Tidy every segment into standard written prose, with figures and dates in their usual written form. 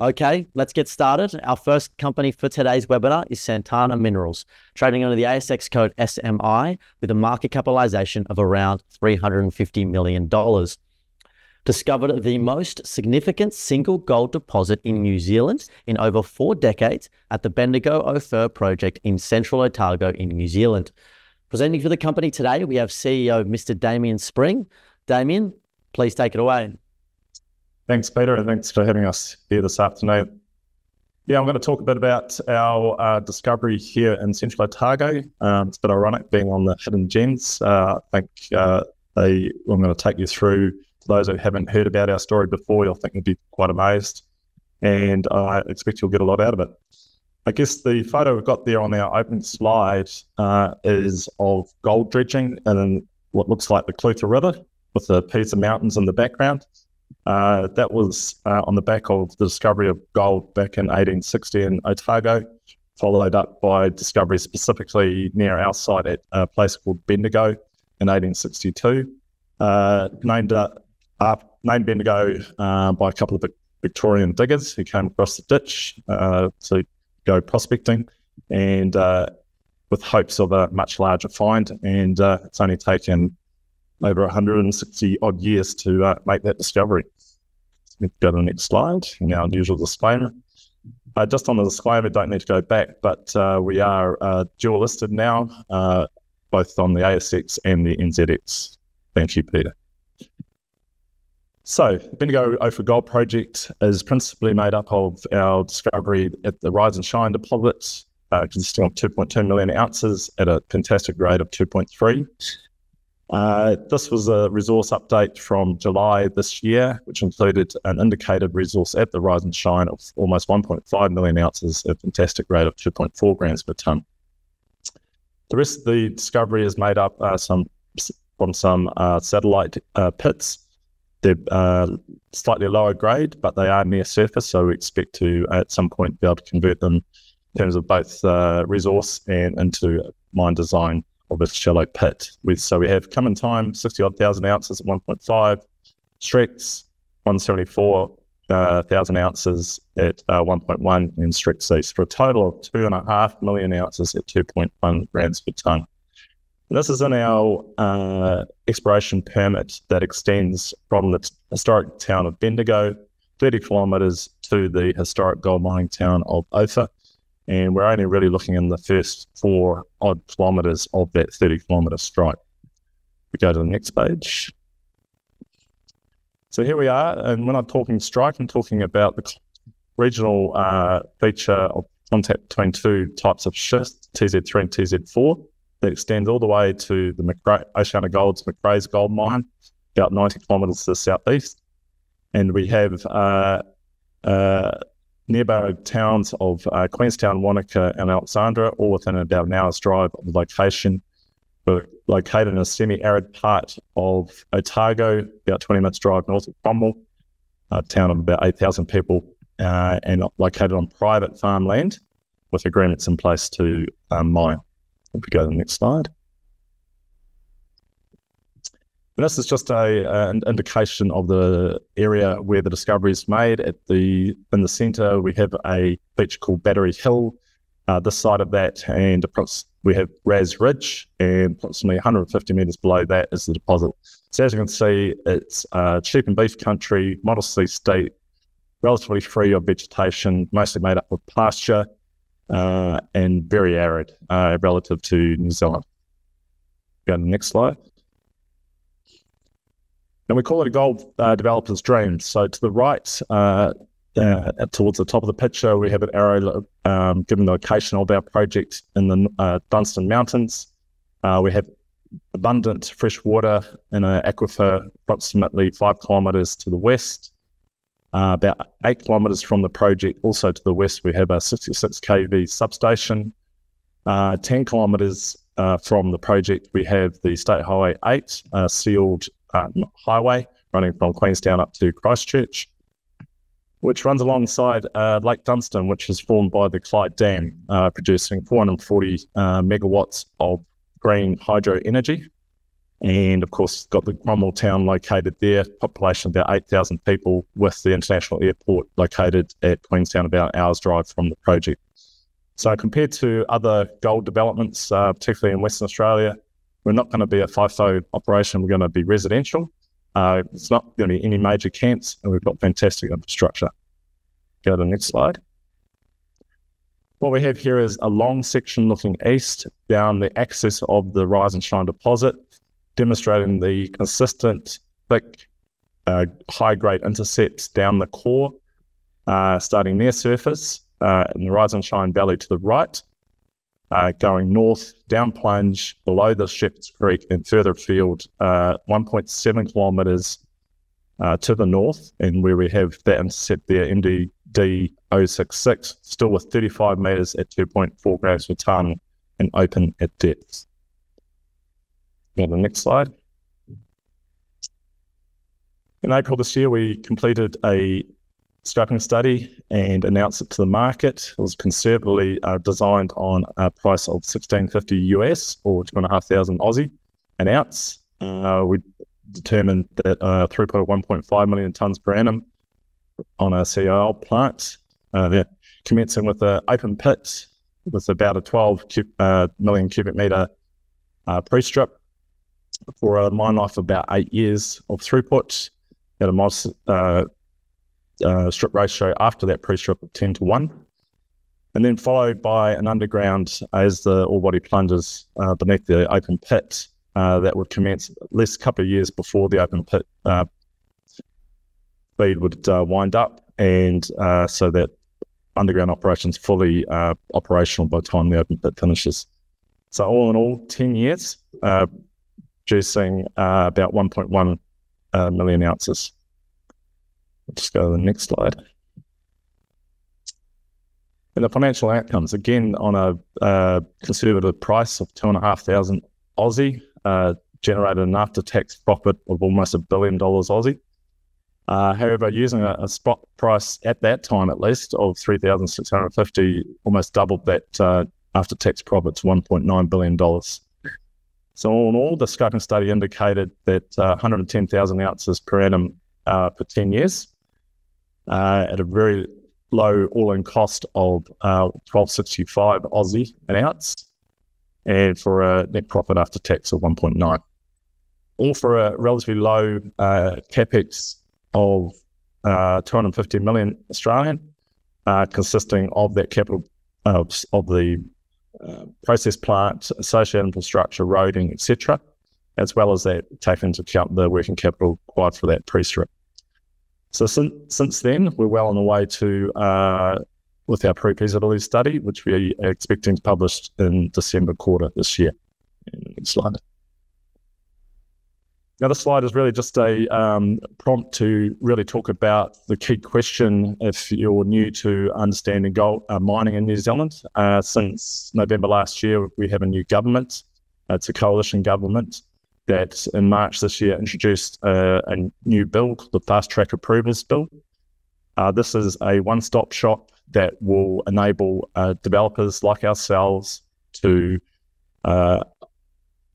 Okay, let's get started. Our first company for today's webinar is Santana Minerals, trading under the ASX code SMI with a market capitalization of around $350 million. Discovered the most significant single gold deposit in New Zealand in over 4 decades at the Bendigo-Ophir project in Central Otago in New Zealand. Presenting for the company today, we have CEO Mr. Damian Spring. Damian, please take it away. Thanks, Peter, and thanks for having us here this afternoon. I'm going to talk a bit about our discovery here in Central Otago. It's a bit ironic being on the hidden gems. I'm going to take you through, for those who haven't heard about our story before, you'll think you'll be quite amazed, and I expect you'll get a lot out of it. I guess the photo we've got there on our opening slide is of gold dredging in what looks like the Clutha River with the Pisa Mountains in the background. That was on the back of the discovery of gold back in 1860 in Otago, followed up by discovery specifically near our site at a place called Bendigo in 1862. Named Bendigo by a couple of Victorian diggers who came across the ditch to go prospecting, and with hopes of a much larger find. And it's only taken over 160 odd years to make that discovery. Let's go to the next slide. Now, usual disclaimer. Just on the disclaimer, don't need to go back, but we are dual listed now, both on the ASX and the NZX. Thank you, Peter. So, the Bendigo-Ophir Gold Project is principally made up of our discovery at the Rise and Shine deposits, consisting of 2.2 million ounces at a fantastic grade of 2.3. This was a resource update from July this year, which included an indicated resource at the Rise and Shine of almost 1.5 million ounces at a fantastic grade of 2.4 grams per tonne. The rest of the discovery is made up from some satellite pits. They're slightly lower grade, but they are near surface, so we expect to, at some point, be able to convert them in terms of both resource and into mine design of a shallow pit. So we have come in time 60-odd thousand ounces at 1.5, Strex 174,000 ounces at 1.1, and Strex East for a total of 2.5 million ounces at 2.1 grams per tonne. This is in our exploration permit that extends from the historic town of Bendigo 30 kilometres to the historic gold mining town of Ophir. And we're only really looking in the first 4 odd kilometres of that 30-kilometre strike. We go to the next page. So here we are, and when I'm talking strike, I'm talking about the regional feature of contact between 2 types of schist, TZ3 and TZ4, that extends all the way to the OceanaGold's Macraes gold mine, about 90 kilometres to the southeast. And we have nearby towns of Queenstown, Wanaka and Alexandra, all within about an hour's drive of the location. We're located in a semi-arid part of Otago, about 20 minutes drive north of Cromwell, a town of about 8,000 people, and located on private farmland with agreements in place to mine. If we go to the next slide. And this is just an indication of the area where the discovery is made. In the centre, we have a feature called Battery Hill. This side of that, and we have Raz Ridge, and approximately 150 metres below that is the deposit. So as you can see, it's sheep and beef country, modestly steep, relatively free of vegetation, mostly made up of pasture, and very arid relative to New Zealand. Go to the next slide. And we call it a gold developer's dream. So to the right, towards the top of the picture, we have an arrow giving the location of our project in the Dunstan Mountains. We have abundant fresh water in an aquifer approximately 5 kilometres to the west. About 8 kilometres from the project, also to the west, we have a 66 kV substation. 10 kilometres from the project, we have the State Highway 8, sealed highway running from Queenstown up to Christchurch, which runs alongside Lake Dunstan, which is formed by the Clyde Dam, producing 440 megawatts of green hydro energy. And of course, got the Cromwell town located there, population about 8,000 people, with the international airport located at Queenstown, about an hour's drive from the project. So compared to other gold developments, particularly in Western Australia, we're not going to be a FIFO operation, we're going to be residential. It's not going to be any major camps, and we've got fantastic infrastructure. Go to the next slide. What we have here is a long section looking east down the axis of the Rise and Shine deposit, demonstrating the consistent, thick, high-grade intercepts down the core, starting near surface in the Rise and Shine Valley to the right, going north, down plunge, below the Shepherd's Creek and further afield, 1.7 kilometres to the north, and where we have that intercept there, MDD-066, still with 35 metres at 2.4 grams per tonne and open at depth. Go to the next slide. In April this year, we completed a scoping study and announced it to the market. It was conservatively designed on a price of $16.50 US or 2,500 Aussie an ounce. We determined that throughput of 1.5 million tonnes per annum on a CIL plant, commencing with an open pit with about a 12 million cubic metre pre-strip for a mine life of about 8 years of throughput at a modest strip ratio after that pre-strip of 10:1, and then followed by an underground as the ore body plunges beneath the open pit that would commence at least a couple of years before the open pit feed would wind up, and so that underground operations fully operational by the time the open pit finishes. So all in all, 10 years, producing about 1.1 million ounces. Let's go to the next slide. And the financial outcomes, again, on a conservative price of 2,500 Aussie, generated an after-tax profit of almost $1 billion Aussie. However, using a spot price at that time, at least, of 3,650, almost doubled that after-tax profit to $1.9 billion. So all in all, the scoping study indicated that 110,000 ounces per annum for 10 years at a very low all-in cost of 12.65 Aussie an ounce, and for a net profit after tax of 1.9. All for a relatively low capex of 250 million Australian, consisting of that capital of the process plant, associated infrastructure, roading, etc., as well as that taking into account the working capital required for that pre-strip. So since then, we're well on the way to with our pre-feasibility study, which we are expecting to publish in December quarter this year. Next slide. Now, this slide is really just a prompt to really talk about the key question if you're new to understanding gold mining in New Zealand. Since November last year, we have a new government. It's a coalition government that in March this year introduced a new bill called the Fast Track Approvals Bill. This is a one-stop shop that will enable developers like ourselves to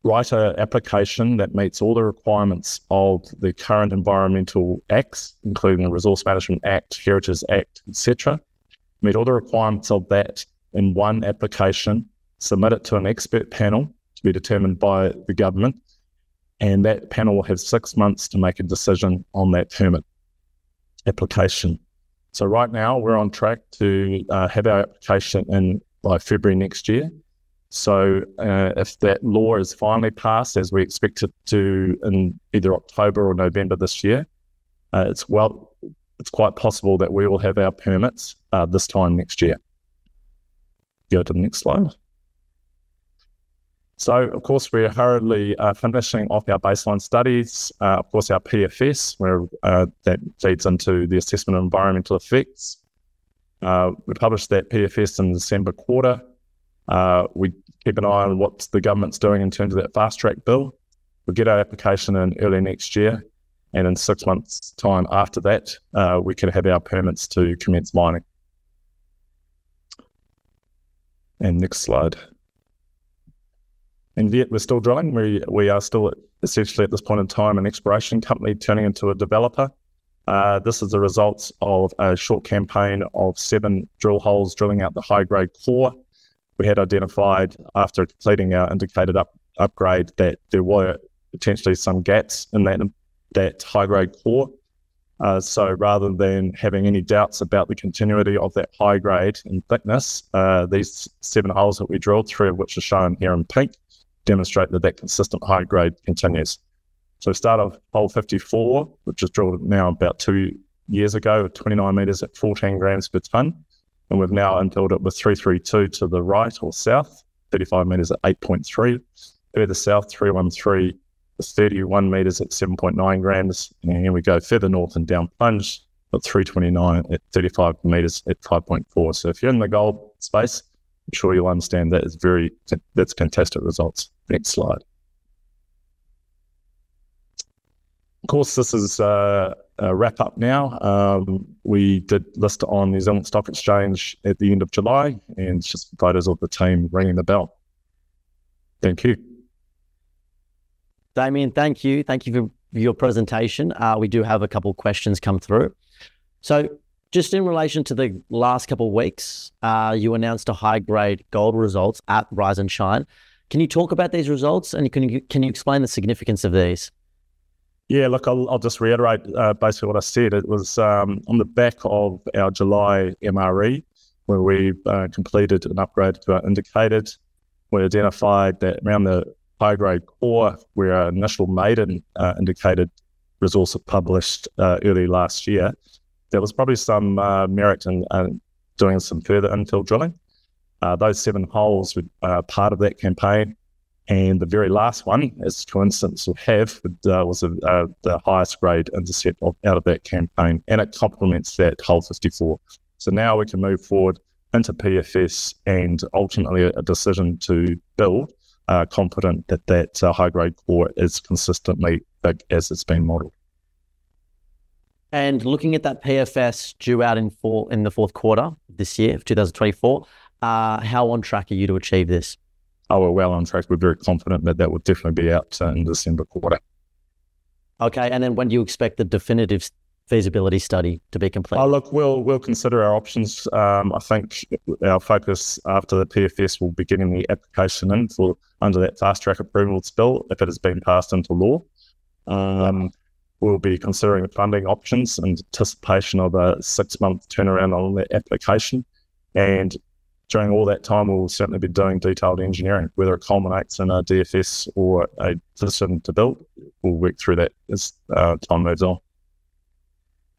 write an application that meets all the requirements of the current environmental acts, including the Resource Management Act, Heritage Act, etc. Meet all the requirements of that in one application, submit it to an expert panel to be determined by the government, and that panel will have 6 months to make a decision on that permit application. So right now we're on track to have our application in by February next year. So if that law is finally passed, as we expect it to in either October or November this year, it's quite possible that we will have our permits this time next year. Go to the next slide. So, of course, we're hurriedly finishing off our baseline studies, of course, our PFS, where that feeds into the assessment of environmental effects. We published that PFS in December quarter. We keep an eye on what the government's doing in terms of that fast track bill. We'll get our application in early next year, and in 6 months' time after that, we can have our permits to commence mining. And next slide. and yet we're still drilling. We are still essentially at this point in time an exploration company turning into a developer. This is the results of a short campaign of 7 drill holes drilling out the high-grade core. We had identified, after completing our indicated upgrade, that there were potentially some gaps in that high-grade core. So rather than having any doubts about the continuity of that high grade and thickness, these 7 holes that we drilled, 3 of which are shown here in pink, demonstrate that consistent high grade continues. So we start off hole 54, which was drilled now about 2 years ago, 29 metres at 14 grams per tonne. And we've now infilled it with 332 to the right or south, 35 metres at 8.3. Further south, 313 with 31 metres at 7.9 grams. And here we go further north and down plunge at 329 at 35 metres at 5.4. So if you're in the gold space, I'm sure you'll understand that's fantastic results. Next slide. Of course, this is a wrap up now. We did list on New Zealand Stock Exchange at the end of July, and it's just photos of the team ringing the bell. Thank you. Damian, thank you. Thank you for your presentation. We do have a couple of questions come through. So just in relation to the last couple of weeks, you announced a high-grade gold results at Rise and Shine. Can you talk about these results, and can you explain the significance of these? Yeah, look, I'll just reiterate basically what I said. It was on the back of our July MRE, where we completed an upgrade to our indicated. We identified that around the high-grade core, where our initial maiden indicated resource was published early last year, there was probably some merit in doing some further infill drilling. Those 7 holes were part of that campaign. And the very last one, as coincidence will have, was the highest grade intercept out of that campaign, and it complements that hole 54. So now we can move forward into PFS and ultimately a decision to build, confident that high-grade core is consistently big as it's been modelled. And looking at that PFS due out in the fourth quarter this year, 2024, how on track are you to achieve this? Oh, we're well on track. We're very confident that will definitely be out in December quarter. Okay, and then when do you expect the definitive feasibility study to be complete? Oh, look, we'll consider our options. I think our focus after the PFS will be getting the application in for under that fast track approval bill if it has been passed into law. We'll be considering the funding options in anticipation of a 6-month turnaround on the application, and during all that time, we'll certainly be doing detailed engineering, whether it culminates in a DFS or a decision to build. We'll work through that as time moves on.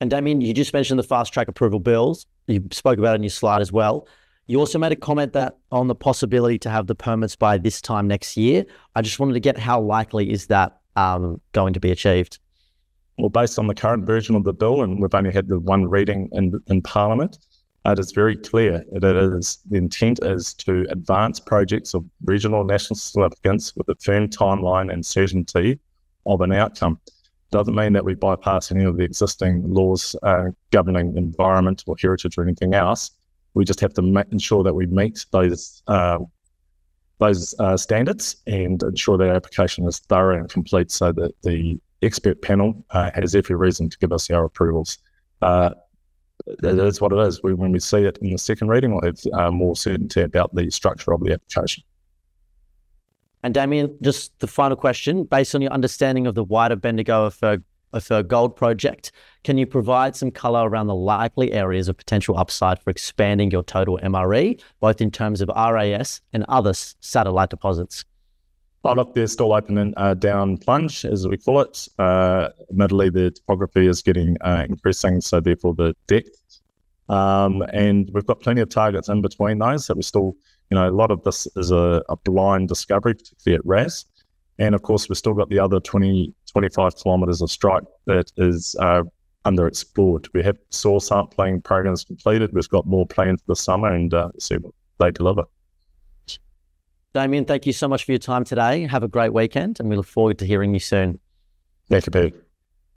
And Damian, you just mentioned the fast track approval bills. You spoke about it in your slide as well. You also made a comment that on the possibility to have the permits by this time next year. I just wanted to get how likely is that going to be achieved? Well, based on the current version of the bill, and we've only had the one reading in Parliament, it is very clear that the intent is to advance projects of regional and national significance with a firm timeline and certainty of an outcome. Doesn't mean that we bypass any of the existing laws governing environment or heritage or anything else. We just have to ensure that we meet those standards and ensure that our application is thorough and complete so that the expert panel has every reason to give us our approvals. That is what it is. When we see it in the second reading, we'll have more certainty about the structure of the application. And Damian, just the final question, based on your understanding of the wider Bendigo-Ophir gold project, can you provide some colour around the likely areas of potential upside for expanding your total MRE, both in terms of RAS and other satellite deposits? Oh, look, they're still open and down plunge, as we call it. Admittedly, the topography is getting increasing, so therefore the depth. And we've got plenty of targets in between those, so we're still, a lot of this is a blind discovery, particularly at RAS. And of course, we've still got the other 25 kilometres of strike that is underexplored. We have soil sampling programs completed. We've got more planned for the summer, and see what they deliver. Damian, thank you so much for your time today. Have a great weekend, and we look forward to hearing you soon. Thank you, Pete.